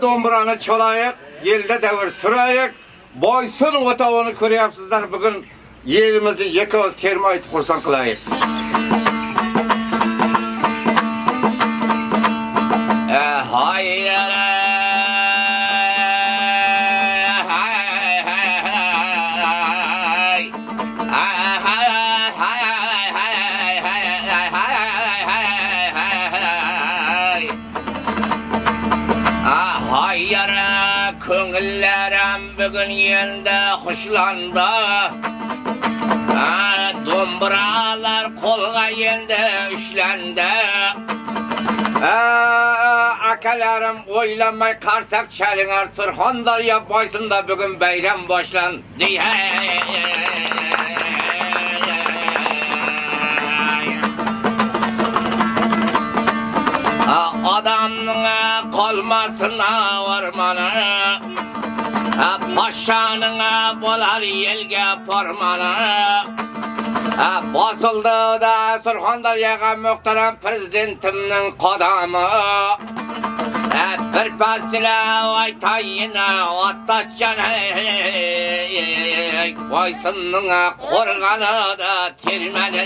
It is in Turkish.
domburanı çalayık, yelde devir sürayık. Boysun otağını körüyapsızlar bugün yerimizi yekimiz termayit kursan kılayık. Hayır. Hayır, köngüllerim bugün yende hoşlandı. Domburalar kolga yende üçlendi. Akalarım oylanmay karsak çalınar Surxondaryo boysunda bugün bayram başlandı. Adamın kalmasına varmanı, paşanın bolar yelge formanı. Basıldı da Surxondaryoga muhtaram prezidentimning qadamı. Bir pasila aytayına ataşcan Boysunning qo'rg'oni da termali.